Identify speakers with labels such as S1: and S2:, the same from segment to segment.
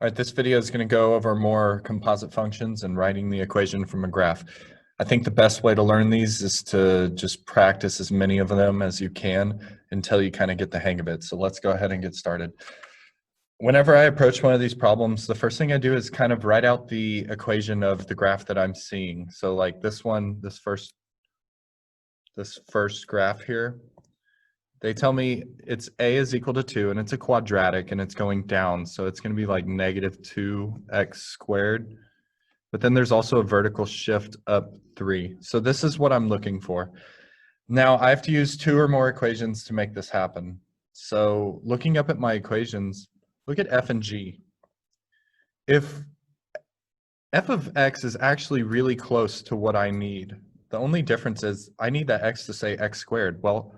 S1: All right, this video is going to go over more composite functions and writing the equation from a graph. I think the best way to learn these is to just practice as many of them as you can until you kind of get the hang of it. So let's go ahead and get started. Whenever I approach one of these problems, the first thing I do is kind of write out the equation of the graph that I'm seeing. So like this one, this first graph here, they tell me it's a is equal to 2 and it's a quadratic and it's going down. So it's going to be like negative 2x squared. But then there's also a vertical shift up 3. So this is what I'm looking for. Now I have to use 2 or more equations to make this happen. So looking up at my equations, look at f and g. If f of x is actually really close to what I need, the only difference is I need that x to say x squared. Well,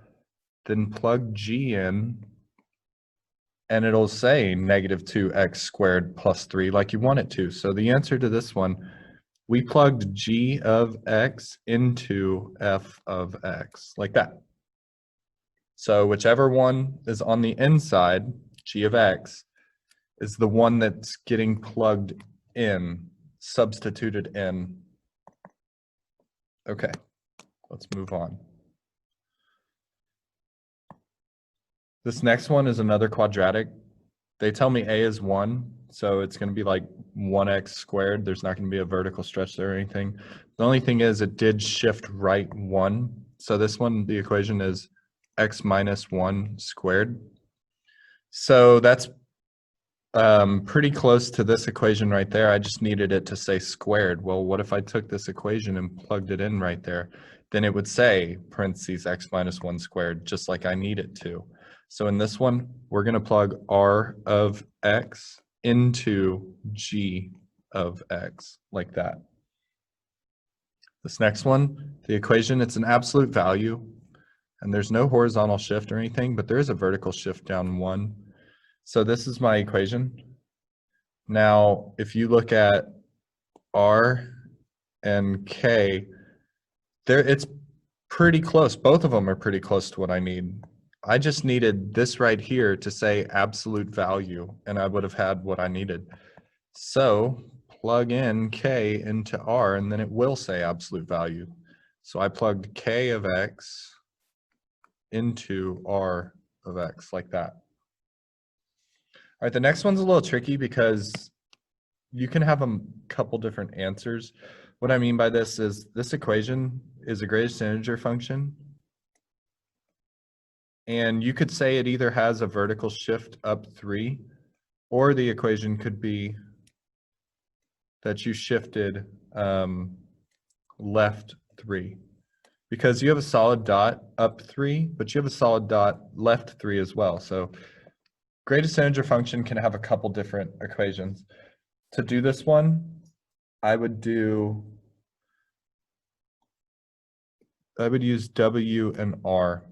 S1: then plug g in and it'll say negative 2x squared plus 3 like you want it to. So the answer to this one, we plugged g of x into f of x like that. So whichever one is on the inside, g of x, is the one that's getting plugged in, substituted in. Okay, let's move on. This next one is another quadratic. They tell me a is 1, so it's going to be like 1x squared. There's not going to be a vertical stretch there or anything. The only thing is it did shift right 1. So this one, the equation is x minus 1 squared. So that's pretty close to this equation right there. I just needed it to say squared. Well, what if I took this equation and plugged it in right there? Then it would say parentheses x minus 1 squared, just like I need it to. So in this one, we're going to plug r of x into g of x, like that. This next one, the equation, it's an absolute value, and there's no horizontal shift or anything, but there is a vertical shift down 1. So this is my equation. Now, if you look at r and k, it's pretty close. Both of them are pretty close to what I need. I just needed this right here to say absolute value, and I would have had what I needed. So plug in k into r, and then it will say absolute value. So I plugged k of x into r of x, like that. All right, the next one's a little tricky because you can have a couple different answers. What I mean by this is this equation is a greatest integer function. And you could say it either has a vertical shift up 3, or the equation could be that you shifted left 3. Because you have a solid dot up 3, but you have a solid dot left 3 as well. So greatest integer function can have a couple different equations. To do this one, I would use w and r.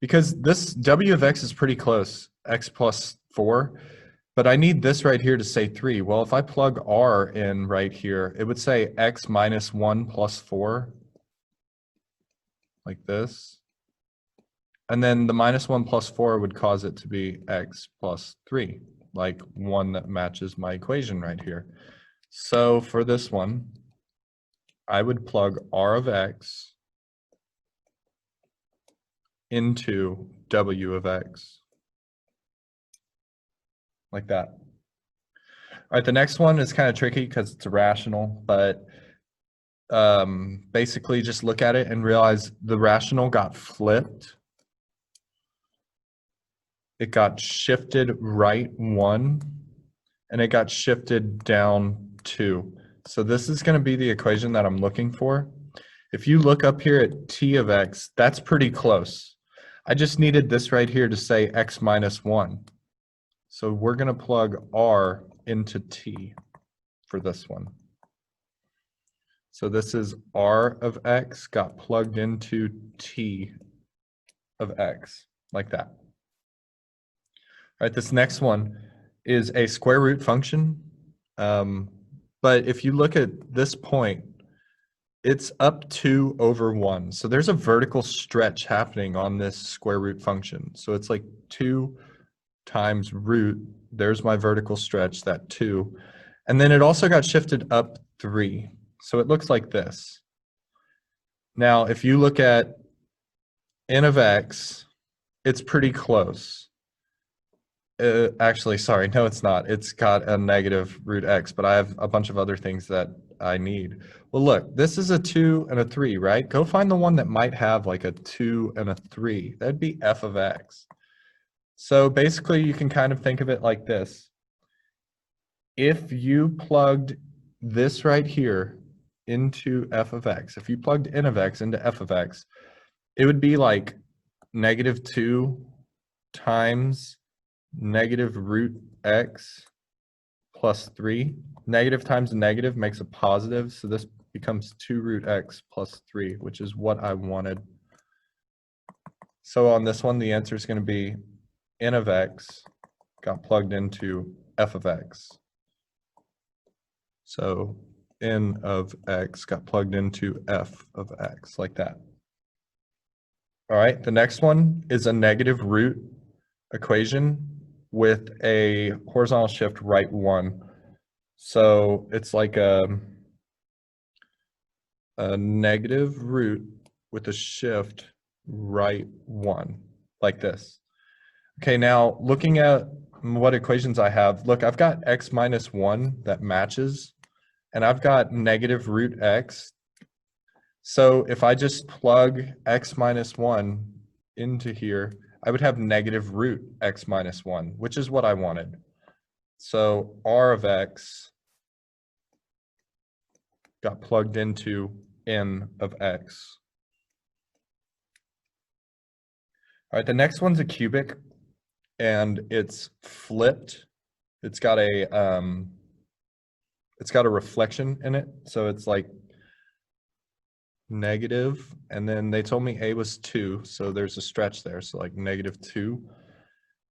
S1: Because this w of x is pretty close, x plus 4, but I need this right here to say 3. Well, if I plug r in right here, it would say x minus 1 plus 4, like this. And then the minus 1 plus 4 would cause it to be x plus 3, like one that matches my equation right here. So for this one, I would plug r of x into w of x, like that. All right, the next one is kind of tricky because it's irrational, but basically just look at it and realize the rational got flipped. It got shifted right 1, and it got shifted down 2. So this is going to be the equation that I'm looking for. If you look up here at t of x, that's pretty close. I just needed this right here to say x minus 1. So we're going to plug r into t for this one. So this is r of x got plugged into t of x, like that. All right, this next one is a square root function. But if you look at this point, it's up 2 over 1. So there's a vertical stretch happening on this square root function. So it's like 2 times root, there's my vertical stretch, that 2. And then it also got shifted up 3. So it looks like this. Now, if you look at n of x, it's pretty close. Actually, sorry, no, it's not. It's got a negative root x, but I have a bunch of other things that I need. Well, look, this is a 2 and a 3, right? Go find the one that might have like a 2 and a 3. That'd be f of x. So basically, you can kind of think of it like this. If you plugged this right here into f of x, if you plugged n of x into f of x, it would be like negative 2 times negative root x plus 3. Negative times a negative makes a positive, so this becomes 2 root x plus 3, which is what I wanted. So on this one, the answer is going to be n of x got plugged into f of x. So n of x got plugged into f of x, like that. All right, the next one is a negative root equation with a horizontal shift right 1. So it's like a negative root with a shift right 1, like this. Okay, now looking at what equations I have, look, I've got x minus 1 that matches, and I've got negative root x. So if I just plug x minus 1 into here, I would have negative root x minus 1, which is what I wanted. So r of x got plugged into n of x. All right, the next one's a cubic, and it's flipped. It's got a reflection in it, so it's like negative, and then they told me a was 2, so there's a stretch there, so like negative 2.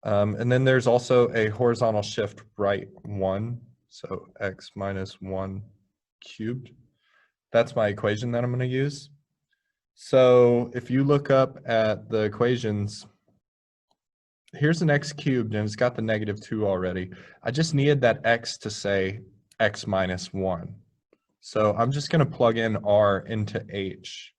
S1: And then there's also a horizontal shift right 1, so x minus 1 cubed. That's my equation that I'm going to use. So if you look up at the equations, here's an x cubed, and it's got the negative 2 already. I just needed that x to say x minus 1. So I'm just going to plug in r into h,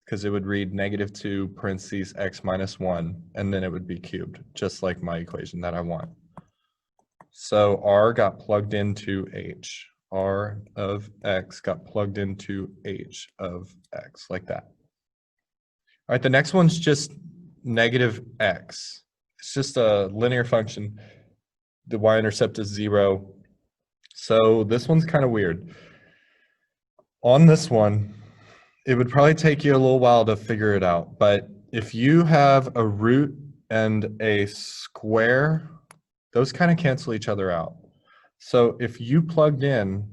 S1: because it would read negative 2 parentheses x minus 1, and then it would be cubed, just like my equation that I want. So r got plugged into h. R of x got plugged into h of x, like that. All right, the next one's just negative x. It's just a linear function. The y-intercept is 0. So this one's kind of weird. On this one, it would probably take you a little while to figure it out, but if you have a root and a square, those kind of cancel each other out. So if you plugged in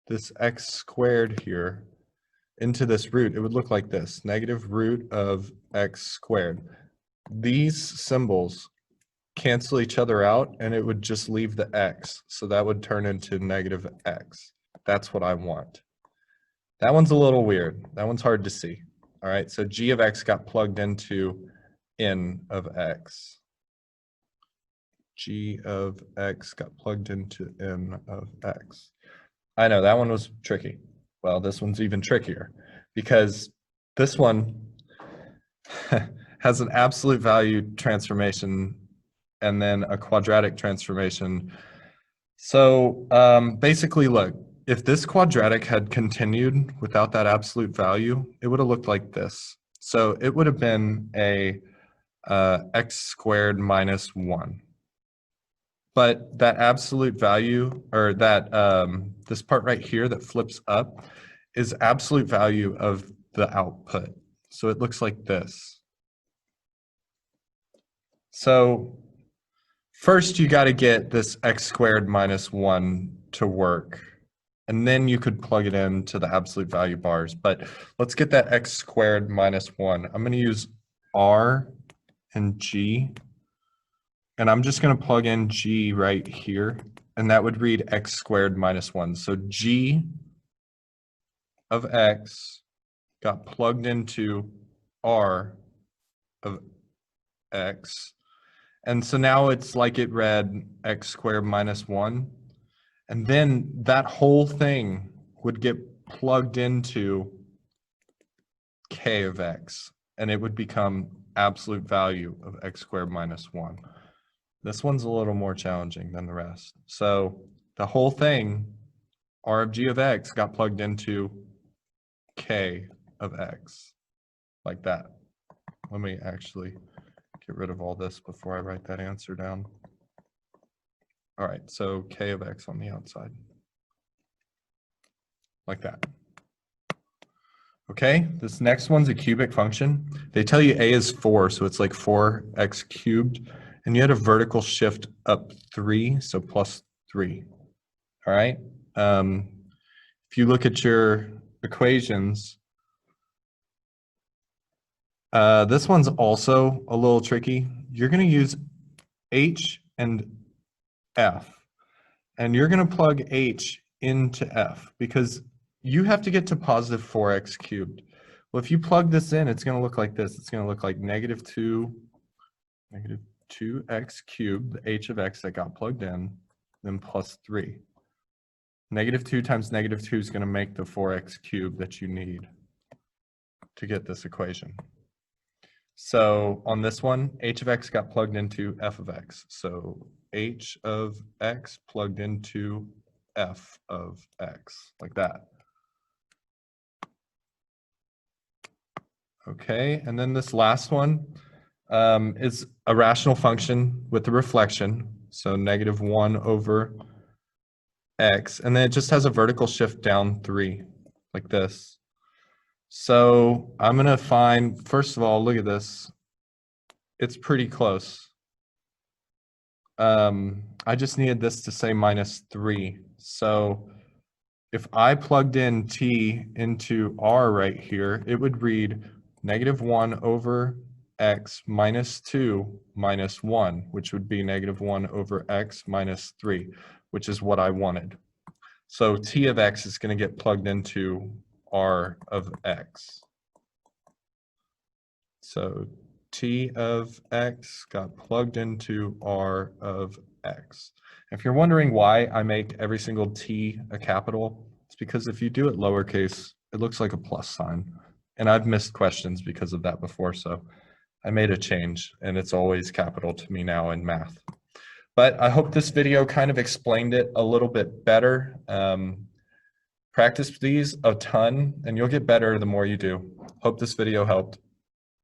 S1: this x squared here into this root, it would look like this, negative root of x squared. These symbols cancel each other out, and it would just leave the x, so that would turn into negative x. That's what I want. That one's a little weird. That one's hard to see. All right, so g of x got plugged into n of x. G of x got plugged into n of x. I know that one was tricky. Well, this one's even trickier, because this one has an absolute value transformation and then a quadratic transformation. So basically, look, if this quadratic had continued without that absolute value, it would have looked like this. So it would have been a x squared minus 1. But that absolute value, or that this part right here that flips up, is absolute value of the output. So it looks like this. So first you got to get this x squared minus 1 to work, and then you could plug it into the absolute value bars. But let's get that x squared minus 1. I'm going to use r and g, and I'm just going to plug in g right here, and that would read x squared minus 1. So g of x got plugged into r of x, And so now it's like it read x squared minus 1. And then that whole thing would get plugged into k of x, and it would become absolute value of x squared minus 1. This one's a little more challenging than the rest. So the whole thing, r of g of x, got plugged into k of x, like that. Let me actually get rid of all this before I write that answer down. All right, so k of x on the outside, like that. Okay, this next one's a cubic function. They tell you a is 4, so it's like 4x cubed, and you had a vertical shift up 3, so plus 3. All right, if you look at your equations, this one's also a little tricky. You're going to use h and f, and you're going to plug h into f because you have to get to positive 4x cubed. Well, if you plug this in, it's going to look like this. It's going to look like negative 2x cubed, the h of x that got plugged in, then plus 3. Negative 2 times negative 2 is going to make the 4x cubed that you need to get this equation. So on this one, h of x got plugged into f of x. So h of x plugged into f of x, like that. Okay, and then this last one is a rational function with a reflection. So negative 1 over x, and then it just has a vertical shift down 3, like this. So I'm going to find, first of all, look at this. It's pretty close. I just needed this to say minus 3. So if I plugged in t into r right here, it would read negative 1 over x minus 2 minus 1, which would be negative 1 over x minus 3, which is what I wanted. So t of x is going to get plugged into r of x. So t of x got plugged into r of x. If you're wondering why I make every single t a capital, it's because if you do it lowercase, it looks like a plus sign. And I've missed questions because of that before, so I made a change, and it's always capital to me now in math. But I hope this video kind of explained it a little bit better. Practice these a ton, and you'll get better the more you do. Hope this video helped.